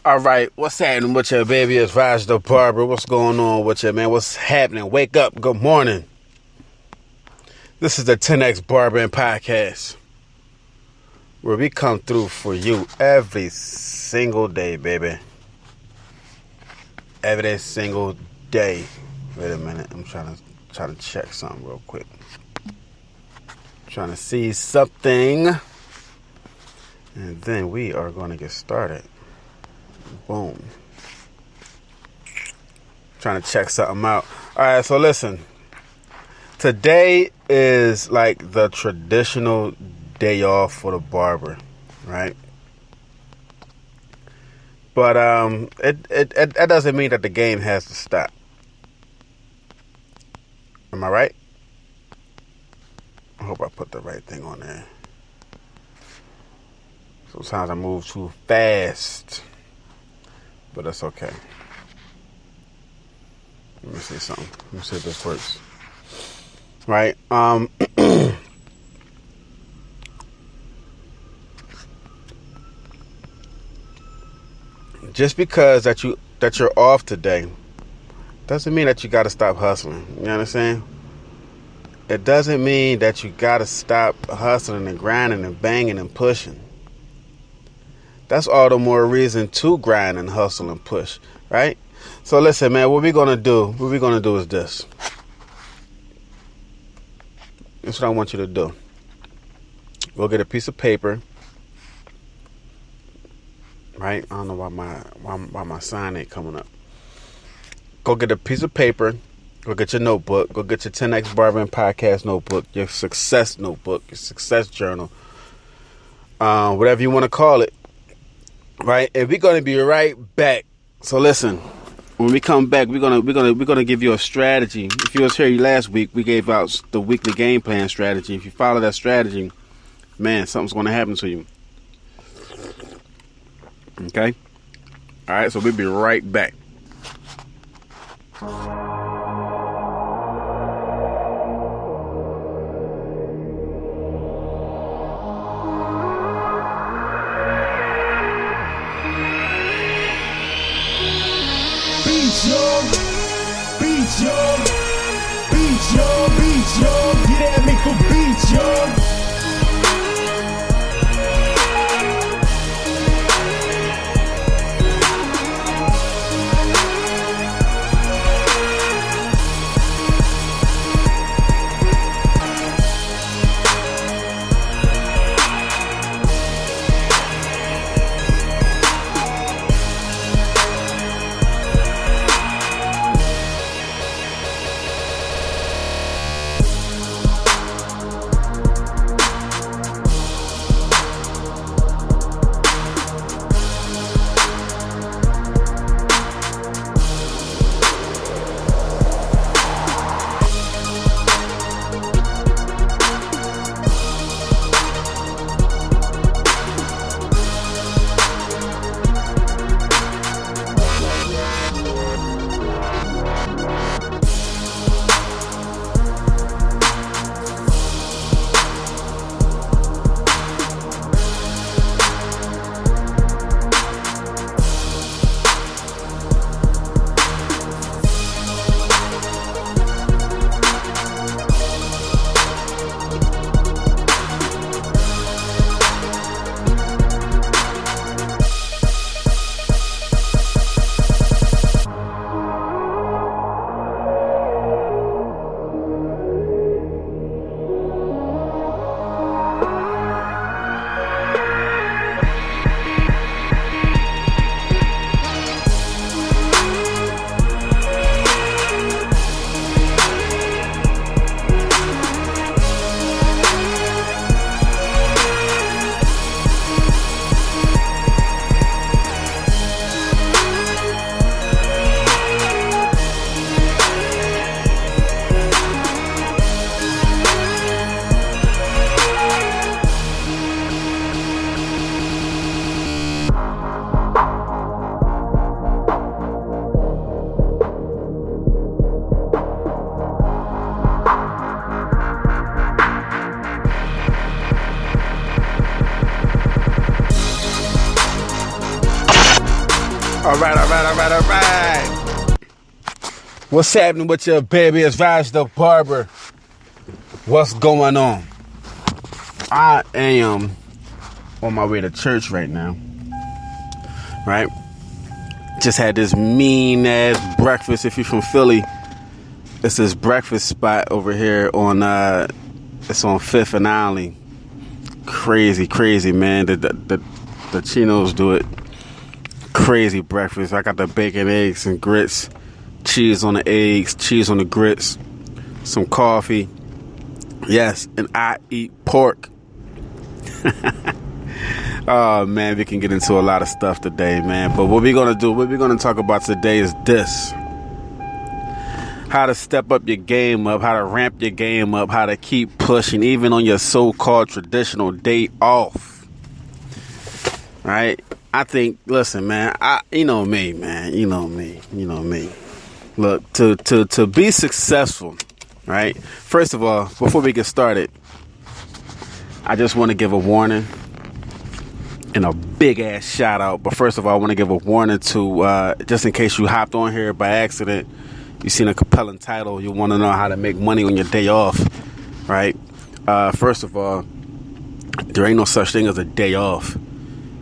All right, what's happening with you, baby? It's Raj the Barber. What's going on with you, man? What's happening? Wake up. Good morning. This is the 10X Barbering Podcast, where we come through for you every single day, baby. Every single day. Wait a minute. I'm trying to check something real quick. Trying to see something. And then we are going to get started. Boom. Trying to check something out. All right, so listen. Today is like the traditional day off for the barber, right? But that doesn't mean that the game has to stop. Am I right? I hope I put the right thing on there. Sometimes I move too fast. But that's okay. Let me see something. Let me see if this works. Right? Just because that you're off today doesn't mean that you gotta stop hustling. You understand? It doesn't mean that you gotta stop hustling and grinding and banging and pushing. That's all the more reason to grind and hustle and push, right? So listen, man, what we're going to do is this. That's what I want you to do. Go get a piece of paper, right? I don't know why my sign ain't coming up. Go get a piece of paper. Go get your notebook. Go get your 10X Barbering Podcast notebook, your success notebook, your success journal, whatever you want to call it. Right, and we're gonna be right back. So listen, when we come back, we're gonna give you a strategy. If you was here last week, we gave out the weekly game plan strategy. If you follow that strategy, man, something's gonna happen to you. Okay, all right. So we'll be right back. Beat yo, dinamico beat yo. All right. What's happening with your baby? It's Vash the Barber. What's going on? I am on my way to church right now. Right? Just had this mean ass breakfast. If you're from Philly, it's this breakfast spot over here on it's on 5th and Island. Crazy, man. The chinos do it. Crazy breakfast. I got the bacon, eggs, and grits. Cheese on the eggs, cheese on the grits, some coffee. Yes, and I eat pork. Oh, man, we can get into a lot of stuff today, man. But what we're going to talk about today is this. How to step up your game up, how to ramp your game up, how to keep pushing, even on your so-called traditional day off. Right? I think, listen, man, you know me. Look, to be successful, right? First of all, before we get started, I just want to give a warning and a big ass shout out. But first of all, I want to give a warning to, just in case you hopped on here by accident, you seen a compelling title, you want to know how to make money on your day off, right? First of all, there ain't no such thing as a day off,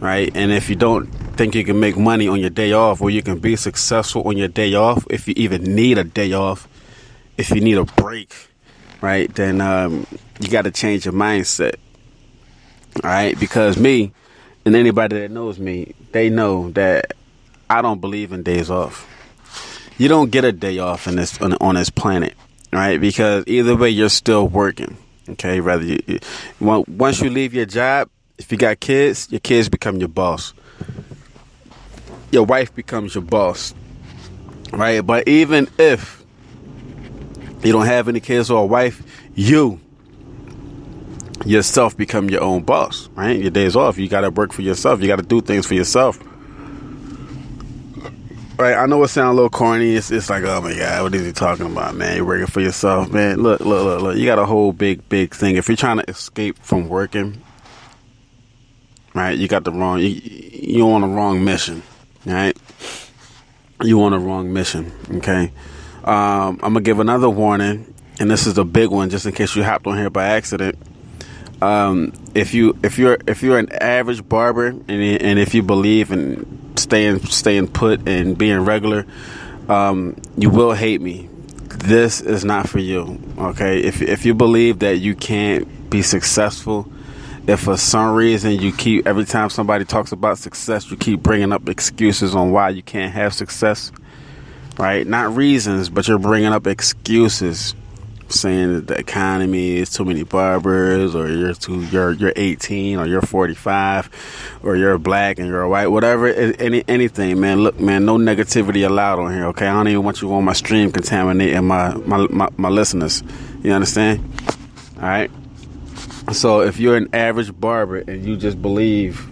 right? And if you don't think you can make money on your day off, or you can be successful on your day off, if you even need a day off, if you need a break, right, then you got to change your mindset. All right, because me and anybody that knows me, they know that I don't believe in days off. You don't get a day off on this planet, right? Because either way, you're still working. Okay, once you leave your job, if you got kids, your kids become your boss. Your wife becomes your boss, right? But even if you don't have any kids or a wife, you yourself become your own boss, right? Your days off, you got to work for yourself. You got to do things for yourself, right? I know it sounds a little corny. It's like, oh my God, what is he talking about, man? You're working for yourself, man. Look. You got a whole big thing. If you're trying to escape from working, right? You're on the wrong mission. All right, you on the wrong mission. Okay, I'm gonna give another warning, and this is a big one, just in case you hopped on here by accident. If you're an average barber, and if you believe in staying put and being regular, you will hate me. This is not for you. Okay, if you believe that you can't be successful, if for some reason you keep, every time somebody talks about success, you keep bringing up excuses on why you can't have success, right? Not reasons, but you're bringing up excuses, saying that the economy is too many barbers, or you're 18, or you're 45, or you're black and you're white, whatever, anything, man. Look, man, no negativity allowed on here, okay? I don't even want you on my stream contaminating my listeners. You understand? All right. So if you're an average barber and you just believe,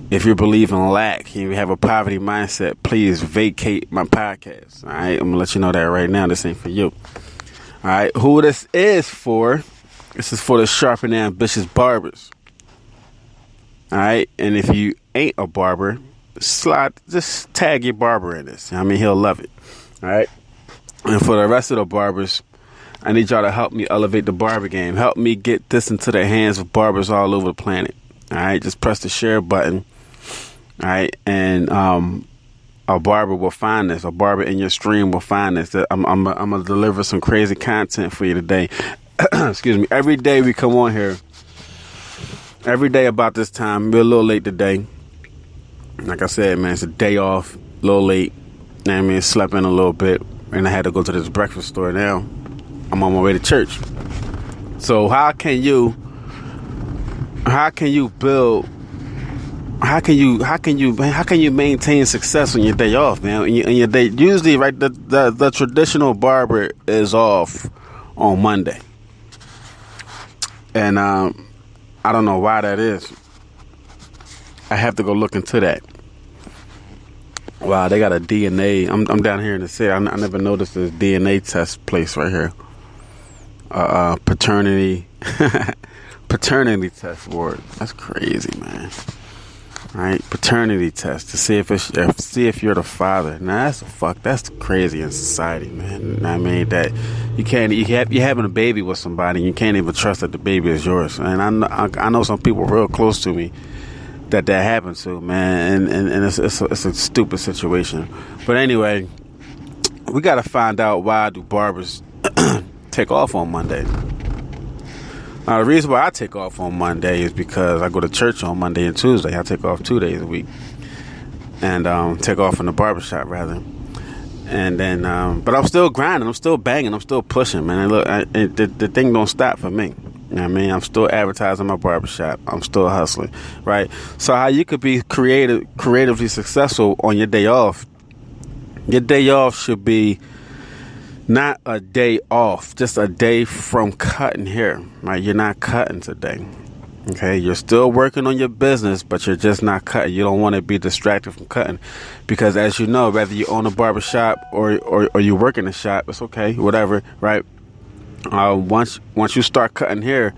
if you believe in lack, and you have a poverty mindset, please vacate my podcast. All right, I'm gonna let you know that right now. This ain't for you. All right, who this is for? This is for the sharp and ambitious barbers. All right, and if you ain't a barber, just tag your barber in this. I mean, he'll love it. All right, and for the rest of the barbers, I need y'all to help me elevate the barber game. Help me get this into the hands of barbers all over the planet. All right, just press the share button. All right, and a barber will find this. A barber in your stream will find this. I'm gonna deliver some crazy content for you today. Excuse me. Every day we come on here. Every day about this time. We're a little late today. Like I said, man, it's a day off. A little late. I mean, slept in a little bit, and I had to go to this breakfast store now. I'm on my way to church. So how can you maintain success on your day off, man? On your day, usually, right, the traditional barber is off on Monday, and I don't know why that is. I have to go look into that. Wow, they got a DNA. I'm down here in the city. I never noticed this DNA test place right here. Paternity test board. That's crazy, man. right? Paternity test to see if you're the father. Now that's crazy in society, man. I mean that you're having a baby with somebody and you can't even trust that the baby is yours. And I know some people real close to me that happened to, man, and it's a stupid situation. But anyway, we got to find out, why do barbers take off on Monday? Now, the reason why I take off on Monday is because I go to church on Monday and Tuesday. I take off 2 days a week. And take off in the barbershop, rather. And then, but I'm still grinding. I'm still banging. I'm still pushing, man. And look, the thing don't stop for me. You know what I mean? I'm still advertising my barbershop. I'm still hustling, right? So how you could be creatively successful on your day off. Your day off should be not a day off, just a day from cutting hair, right? You're not cutting today, okay? You're still working on your business, but you're just not cutting. You don't want to be distracted from cutting, because as you know, whether you own a barbershop or you work in a shop, it's okay, whatever, right? Once you start cutting hair,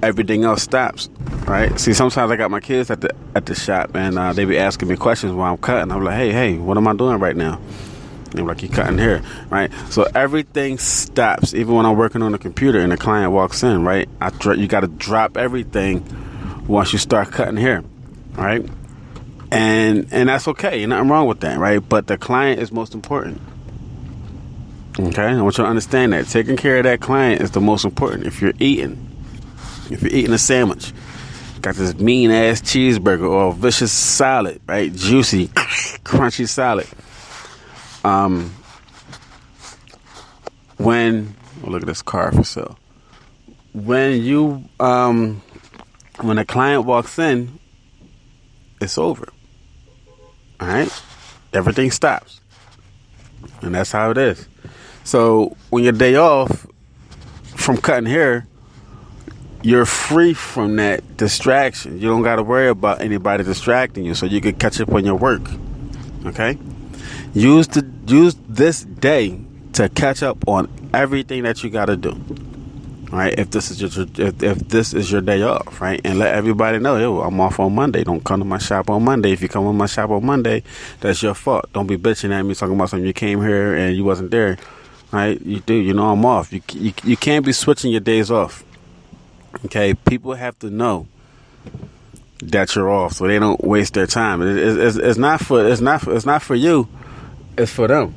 everything else stops, right? See, sometimes I got my kids at the shop, and they be asking me questions while I'm cutting. I'm like, hey, what am I doing right now? And like, you're cutting hair, right? So everything stops, even when I'm working on the computer and the client walks in, right? You got to drop everything once you start cutting hair, right? And that's okay. There's nothing wrong with that, right? But the client is most important. Okay, I want you to understand that taking care of that client is the most important. If you're eating a sandwich, got this mean ass cheeseburger or a vicious salad, right? Juicy, crunchy salad. Look at this car for sale. When a client walks in, it's over. All right, everything stops, and that's how it is. So when your day off from cutting hair, you're free from that distraction. You don't got to worry about anybody distracting you, so you can catch up on your work. Okay, use this day to catch up on everything that you got to do. All right, if this is your day off, right, and let everybody know, yo, I'm off on Monday. Don't come to my shop on Monday. If you come to my shop on Monday, that's your fault. Don't be bitching at me talking about something you came here and you wasn't there. Right, you know I'm off. You can't be switching your days off. Okay, people have to know that you're off, so they don't waste their time. It's not for you. It's for them.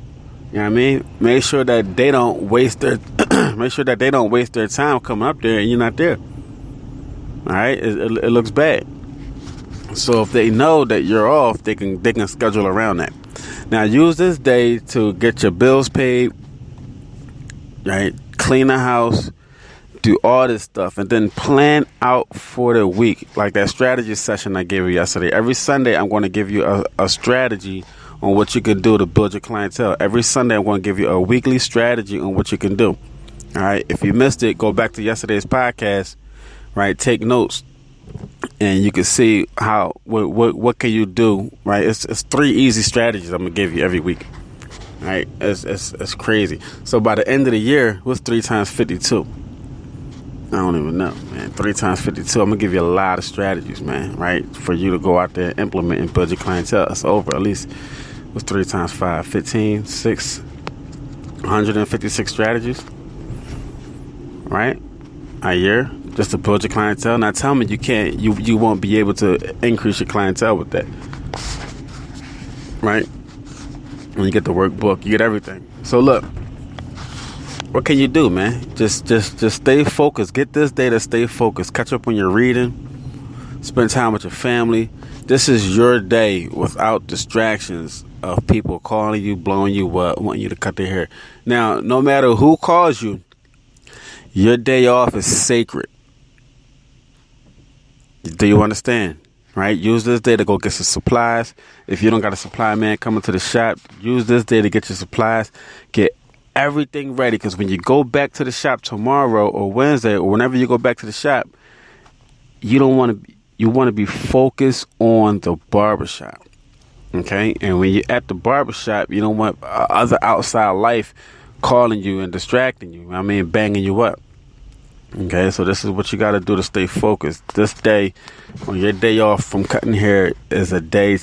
You know what I mean? Make sure that they don't waste their time coming up there and you're not there. All right, it looks bad. So if they know that you're off, they can schedule around that. Now use this day to get your bills paid. Right, clean the house, do all this stuff, and then plan out for the week. Like that strategy session I gave you yesterday. Every Sunday, I'm going to give you a strategy on what you can do to build your clientele. Every Sunday, I'm going to give you a weekly strategy on what you can do. All right, if you missed it, go back to yesterday's podcast. Right, take notes, and you can see what can you do. Right, it's 3 easy strategies I'm going to give you every week. Right, it's crazy. So by the end of the year, what's 3 times 52? I don't even know, man. 3 times 52. I'm gonna give you a lot of strategies, man. Right, for you to go out there and implement and build your clientele. It's over. At least what's 3 times 5? 15, 6, 156 strategies. Right, a year just to build your clientele. Now tell me you won't be able to increase your clientele with that. Right. When you get the workbook, you get everything. So look, what can you do, man? Just stay focused. Get this day to stay focused. Catch up on your reading. Spend time with your family. This is your day without distractions of people calling you, blowing you up, wanting you to cut their hair. Now, no matter who calls you, your day off is sacred. Do you understand? Right? Use this day to go get some supplies. If you don't got a supply man coming to the shop, use this day to get your supplies. Get everything ready, because when you go back to the shop tomorrow or Wednesday or whenever you go back to the shop, you want to be focused on the barbershop. Okay? And when you're at the barbershop, you don't want other outside life calling you and distracting you. I mean, banging you up. Okay, so this is what you got to do to stay focused. This day, on your day off from cutting hair, is a day